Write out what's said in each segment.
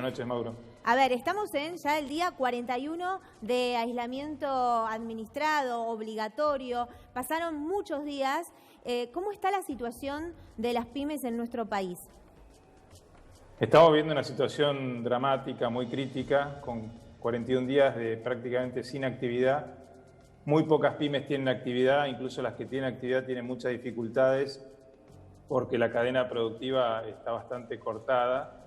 Buenas noches, Mauro. A ver, estamos en ya el día 41 de aislamiento administrado, obligatorio. Pasaron muchos días. ¿Cómo está la situación de las pymes en nuestro país? Estamos viendo una situación dramática, muy crítica, con 41 días de prácticamente sin actividad. Muy pocas pymes tienen actividad, incluso las que tienen actividad tienen muchas dificultades porque la cadena productiva está bastante cortada.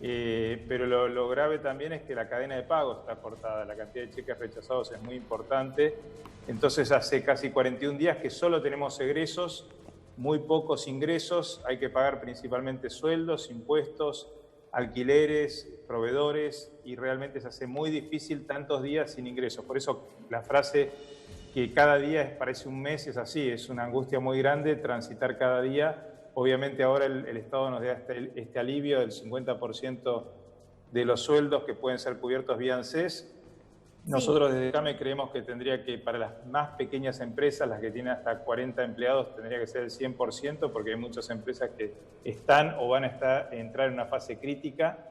Pero lo grave también es que la cadena de pago está cortada, la cantidad de cheques rechazados es muy importante. Entonces hace casi 41 días que solo tenemos egresos, muy pocos ingresos, hay que pagar principalmente sueldos, impuestos, alquileres, proveedores, y realmente se hace muy difícil tantos días sin ingresos. Por eso la frase que cada día parece un mes es así, es una angustia muy grande transitar cada día. Obviamente ahora el Estado nos da este alivio del 50% de los sueldos que pueden ser cubiertos vía ANSES. Nosotros desde CAME creemos que tendría que, para las más pequeñas empresas, las que tienen hasta 40 empleados, tendría que ser el 100%, porque hay muchas empresas que están o van a entrar en una fase crítica.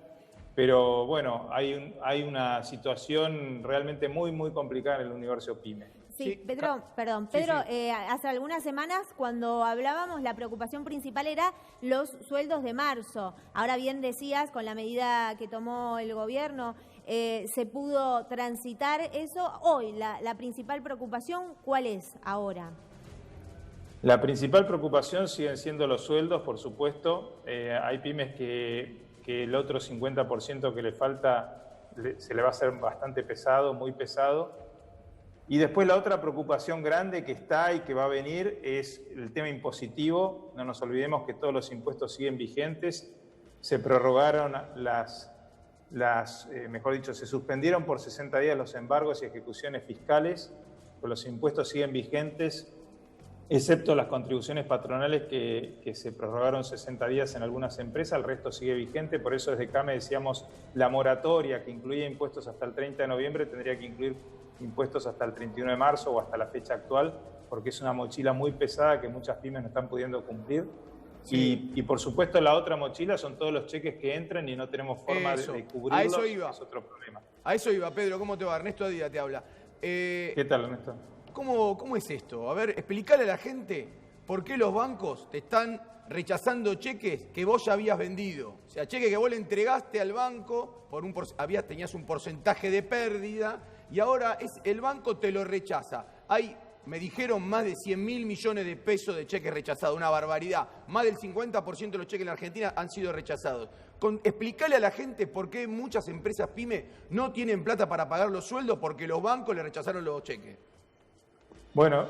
Pero bueno, hay una situación realmente muy complicada en el universo PYME. Sí, Pedro, hace algunas semanas cuando hablábamos la preocupación principal era los sueldos de marzo. Ahora bien decías, con la medida que tomó el gobierno, se pudo transitar eso. Hoy, la principal preocupación, ¿cuál es ahora? La principal preocupación siguen siendo los sueldos, por supuesto. Hay pymes que el otro 50% que le falta se le va a hacer bastante pesado, muy pesado. Y después la otra preocupación grande que está y que va a venir es el tema impositivo. No nos olvidemos que todos los impuestos siguen vigentes. Se prorrogaron mejor dicho, se suspendieron por 60 días los embargos y ejecuciones fiscales, pero los impuestos siguen vigentes, excepto las contribuciones patronales que se prorrogaron 60 días en algunas empresas, el resto sigue vigente. Por eso desde CAME decíamos la moratoria que incluía impuestos hasta el 30 de noviembre tendría que incluir impuestos hasta el 31 de marzo o hasta la fecha actual, porque es una mochila muy pesada que muchas pymes no están pudiendo cumplir. Sí. Y por supuesto la otra mochila son todos los cheques que entran y no tenemos forma de cubrirlos. A eso iba. Es otro problema. A eso iba, Pedro. ¿Cómo te va? Ernesto Díaz te habla. ¿Qué tal, Ernesto? ¿Cómo es esto? A ver, explícale a la gente por qué los bancos te están rechazando cheques que vos ya habías vendido. O sea, cheques que vos le entregaste al banco, tenías un porcentaje de pérdida y ahora el banco te lo rechaza. Me dijeron más de 100.000 millones de pesos de cheques rechazados, una barbaridad. Más del 50% de los cheques en la Argentina han sido rechazados. Explícale a la gente por qué muchas empresas pyme no tienen plata para pagar los sueldos porque los bancos le rechazaron los cheques. Bueno,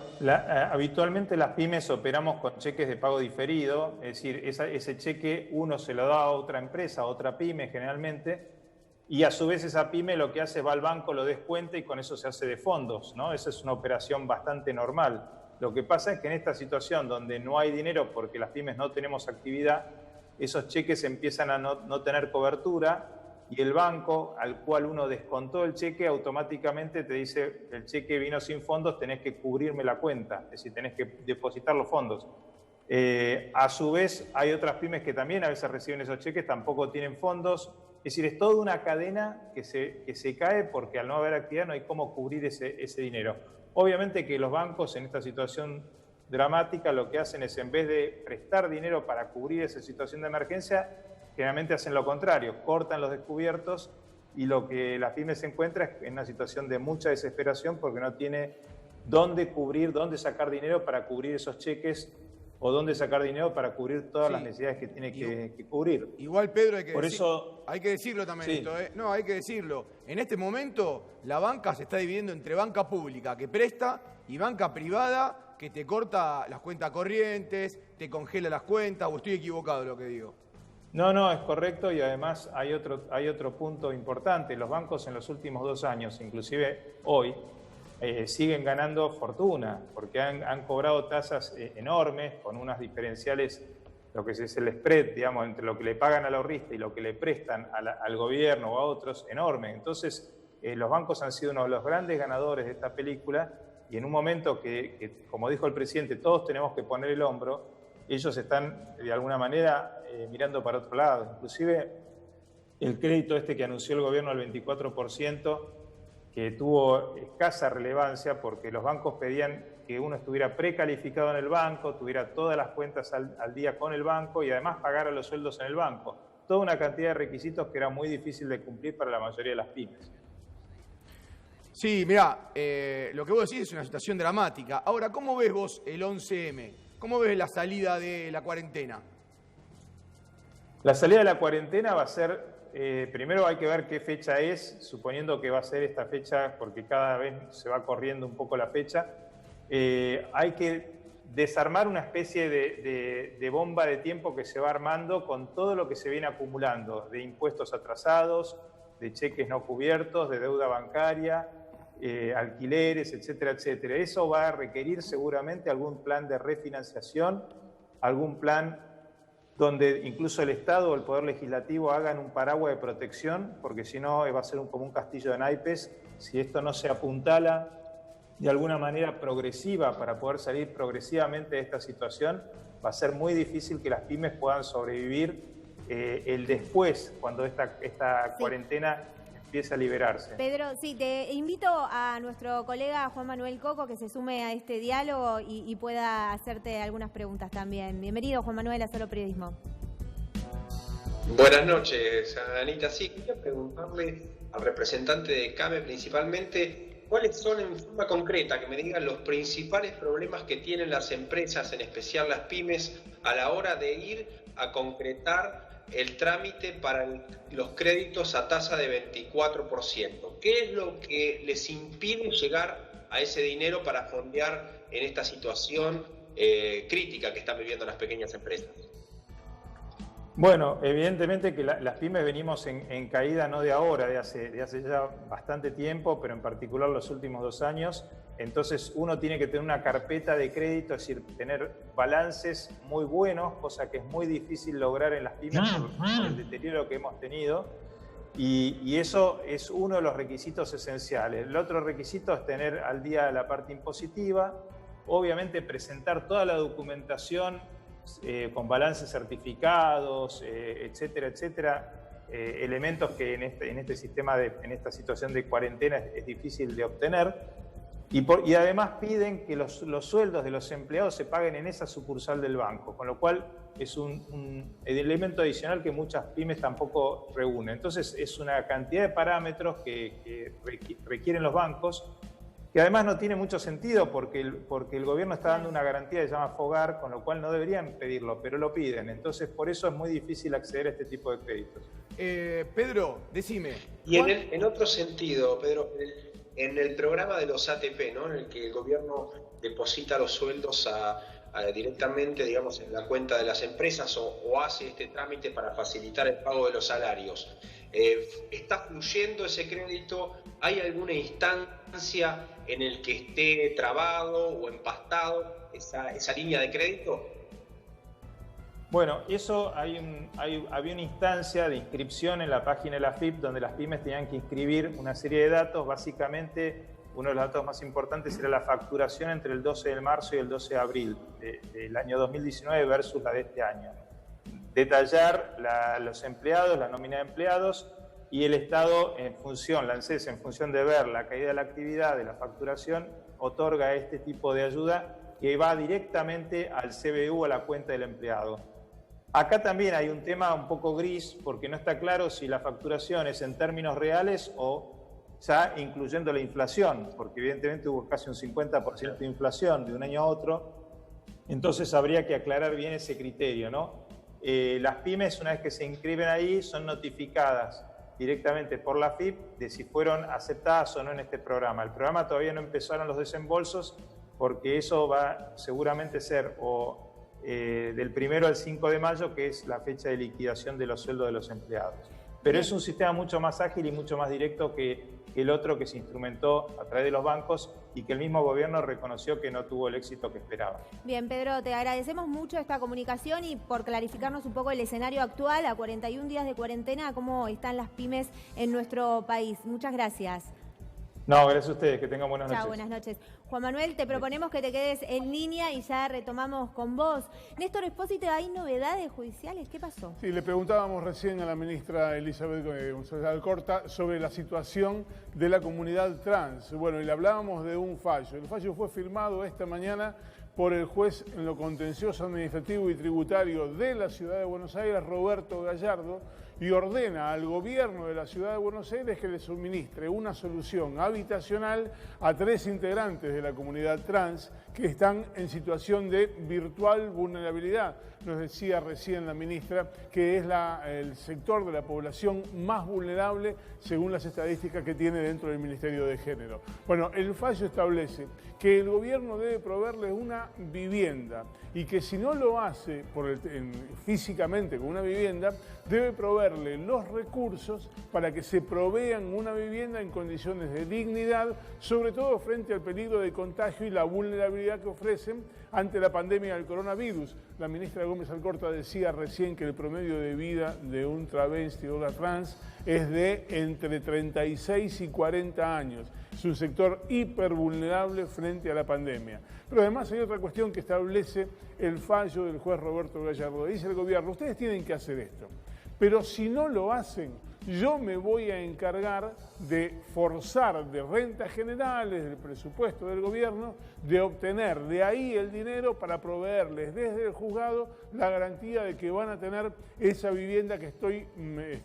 habitualmente las pymes operamos con cheques de pago diferido, es decir, ese cheque uno se lo da a otra empresa, a otra pyme generalmente, y a su vez esa pyme lo que hace es va al banco, lo descuenta y con eso se hace de fondos, ¿no? Esa es una operación bastante normal. Lo que pasa es que en esta situación donde no hay dinero porque las pymes no tenemos actividad, esos cheques empiezan a no tener cobertura y el banco al cual uno descontó el cheque automáticamente te dice el cheque vino sin fondos, tenés que cubrirme la cuenta, es decir, tenés que depositar los fondos. A su vez hay otras pymes que también a veces reciben esos cheques, tampoco tienen fondos. Es decir, es toda una cadena que se cae porque al no haber actividad no hay cómo cubrir ese dinero. Obviamente que los bancos en esta situación dramática lo que hacen es, en vez de prestar dinero para cubrir esa situación de emergencia, generalmente hacen lo contrario, cortan los descubiertos y lo que la pyme se encuentra es en una situación de mucha desesperación porque no tiene dónde sacar dinero para cubrir esos cheques o dónde sacar dinero para cubrir todas las necesidades que tiene que cubrir. Igual, Pedro, hay que decirlo también sí. Esto, ¿eh? No, hay que decirlo. En este momento, la banca se está dividiendo entre banca pública, que presta, y banca privada, que te corta las cuentas corrientes, te congela las cuentas, o estoy equivocado en lo que digo. No, es correcto, y además hay otro punto importante. Los bancos en los últimos 2 años, inclusive hoy, siguen ganando fortuna, porque han cobrado tasas enormes, con unas diferenciales, lo que es el spread, digamos, entre lo que le pagan al ahorrista y lo que le prestan al gobierno o a otros, enorme. Entonces, los bancos han sido uno de los grandes ganadores de esta película, y en un momento que, como dijo el presidente, todos tenemos que poner el hombro, ellos están, de alguna manera, mirando para otro lado. Inclusive, el crédito que anunció el gobierno al 24%, que tuvo escasa relevancia porque los bancos pedían que uno estuviera precalificado en el banco, tuviera todas las cuentas al día con el banco y además pagara los sueldos en el banco. Toda una cantidad de requisitos que era muy difícil de cumplir para la mayoría de las pymes. Sí, mirá, lo que vos decís es una situación dramática. Ahora, ¿cómo ves vos el 11M? ¿Cómo ves la salida de la cuarentena? La salida de la cuarentena va a ser, primero hay que ver qué fecha es, suponiendo que va a ser esta fecha, porque cada vez se va corriendo un poco la fecha. Hay que desarmar una especie de bomba de tiempo que se va armando con todo lo que se viene acumulando, de impuestos atrasados, de cheques no cubiertos, de deuda bancaria, alquileres, etcétera, etcétera. Eso va a requerir seguramente algún plan de refinanciación, algún plan donde incluso el Estado o el Poder Legislativo hagan un paraguas de protección, porque si no va a ser como un castillo de naipes, si esto no se apuntala de alguna manera progresiva para poder salir progresivamente de esta situación, va a ser muy difícil que las pymes puedan sobrevivir el después, cuando esta cuarentena empiece a liberarse. Pedro, sí, te invito a nuestro colega Juan Manuel Coco que se sume a este diálogo y pueda hacerte algunas preguntas también. Bienvenido, Juan Manuel, a Solo Periodismo. Buenas noches, Anita. Sí, quería preguntarle al representante de CAME principalmente cuáles son en forma concreta, que me digan los principales problemas que tienen las empresas, en especial las pymes, a la hora de ir a concretar el trámite para los créditos a tasa de 24%. ¿Qué es lo que les impide llegar a ese dinero para fondear en esta situación crítica que están viviendo las pequeñas empresas? Bueno, evidentemente que las pymes venimos en caída no de ahora, de hace ya bastante tiempo, pero en particular los últimos 2 años. Entonces uno tiene que tener una carpeta de crédito, es decir, tener balances muy buenos, cosa que es muy difícil lograr en las pymes por el deterioro que hemos tenido. Y eso es uno de los requisitos esenciales. El otro requisito es tener al día la parte impositiva, obviamente presentar toda la documentación con balances certificados, etcétera, etcétera, elementos que en este sistema, en esta situación de cuarentena es difícil de obtener. Y además piden que los sueldos de los empleados se paguen en esa sucursal del banco, con lo cual es un elemento adicional que muchas pymes tampoco reúnen. Entonces es una cantidad de parámetros que requieren los bancos, que además no tiene mucho sentido porque el gobierno está dando una garantía que se llama FOGAR, con lo cual no deberían pedirlo, pero lo piden. Entonces por eso es muy difícil acceder a este tipo de créditos. Pedro, decime. Y en otro sentido, Pedro, en el programa de los ATP, ¿no?, en el que el gobierno deposita los sueldos directamente, digamos, en la cuenta de las empresas o hace este trámite para facilitar el pago de los salarios. ¿Está fluyendo ese crédito? ¿Hay alguna instancia en el que esté trabado o empastado esa línea de crédito? Bueno, eso había una instancia de inscripción en la página de la AFIP donde las pymes tenían que inscribir una serie de datos. Básicamente, uno de los datos más importantes era la facturación entre el 12 de marzo y el 12 de abril del año 2019 versus la de este año. Detallar los empleados, la nómina de empleados y el Estado en función, la ANSES en función de ver la caída de la actividad, de la facturación, otorga este tipo de ayuda que va directamente al CBU, a la cuenta del empleado. Acá también hay un tema un poco gris porque no está claro si la facturación es en términos reales o ya incluyendo la inflación, porque evidentemente hubo casi un 50% de inflación de un año a otro, entonces habría que aclarar bien ese criterio, ¿no? Las pymes, una vez que se inscriben ahí, son notificadas directamente por la AFIP de si fueron aceptadas o no en este programa. El programa todavía no empezaron los desembolsos porque eso va seguramente ser del 1 al 5 de mayo, que es la fecha de liquidación de los sueldos de los empleados. Pero es un sistema mucho más ágil y mucho más directo que el otro que se instrumentó a través de los bancos y que el mismo gobierno reconoció que no tuvo el éxito que esperaba. Bien, Pedro, te agradecemos mucho esta comunicación y por clarificarnos un poco el escenario actual, a 41 días de cuarentena, cómo están las pymes en nuestro país. Muchas gracias. No, gracias a ustedes, que tengan buenas noches. Chao, buenas noches. Juan Manuel, te proponemos que te quedes en línea y ya retomamos con vos. Néstor Espósito, ¿hay novedades judiciales? ¿Qué pasó? Sí, le preguntábamos recién a la ministra Elizabeth González Alcorta sobre la situación de la comunidad trans. Bueno, y le hablábamos de un fallo. El fallo fue firmado esta mañana por el juez en lo contencioso administrativo y tributario de la Ciudad de Buenos Aires, Roberto Gallardo, y ordena al gobierno de la Ciudad de Buenos Aires que le suministre una solución habitacional a 3 integrantes de la comunidad trans que están en situación de virtual vulnerabilidad. Nos decía recién la ministra que es el sector de la población más vulnerable según las estadísticas que tiene dentro del Ministerio de Género. Bueno, el fallo establece que el gobierno debe proveerles una vivienda y que si no lo hace físicamente con una vivienda, debe proveerle los recursos para que se provean una vivienda en condiciones de dignidad, sobre todo frente al peligro de contagio y la vulnerabilidad que ofrecen ante la pandemia del coronavirus. La ministra Gómez Alcorta decía recién que el promedio de vida de un travesti o una trans es de entre 36 y 40 años. Es un sector hipervulnerable frente a la pandemia. Pero además hay otra cuestión que establece el fallo del juez Roberto Gallardo. Dice el gobierno, ustedes tienen que hacer esto, pero si no lo hacen, yo me voy a encargar de forzar de rentas generales, del presupuesto del gobierno, de obtener de ahí el dinero para proveerles desde el juzgado la garantía de que van a tener esa vivienda que estoy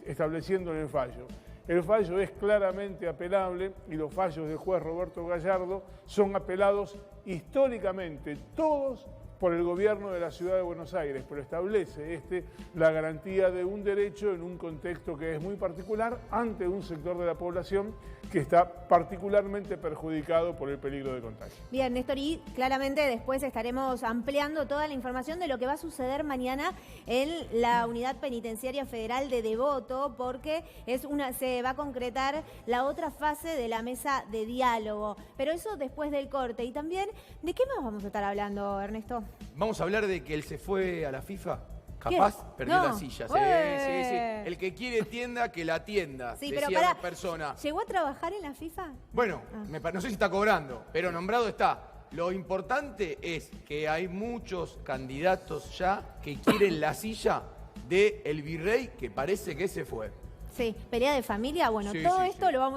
estableciendo en el fallo. El fallo es claramente apelable y los fallos del juez Roberto Gallardo son apelados históricamente todos por el gobierno de la Ciudad de Buenos Aires, pero establece la garantía de un derecho en un contexto que es muy particular ante un sector de la población que está particularmente perjudicado por el peligro de contagio. Bien, Néstor, y claramente después estaremos ampliando toda la información de lo que va a suceder mañana en la Unidad Penitenciaria Federal de Devoto, porque se va a concretar la otra fase de la mesa de diálogo. Pero eso después del corte. Y también, ¿de qué más vamos a estar hablando, Ernesto? Vamos a hablar de que él se fue a la FIFA. Capaz perdió la silla. Sí. El que quiere tienda, que la atienda, decía una persona. ¿Llegó a trabajar en la FIFA? Bueno, no sé si está cobrando, pero nombrado está. Lo importante es que hay muchos candidatos ya que quieren la silla del virrey que parece que se fue. Sí, pelea de familia. Bueno, todo esto lo vamos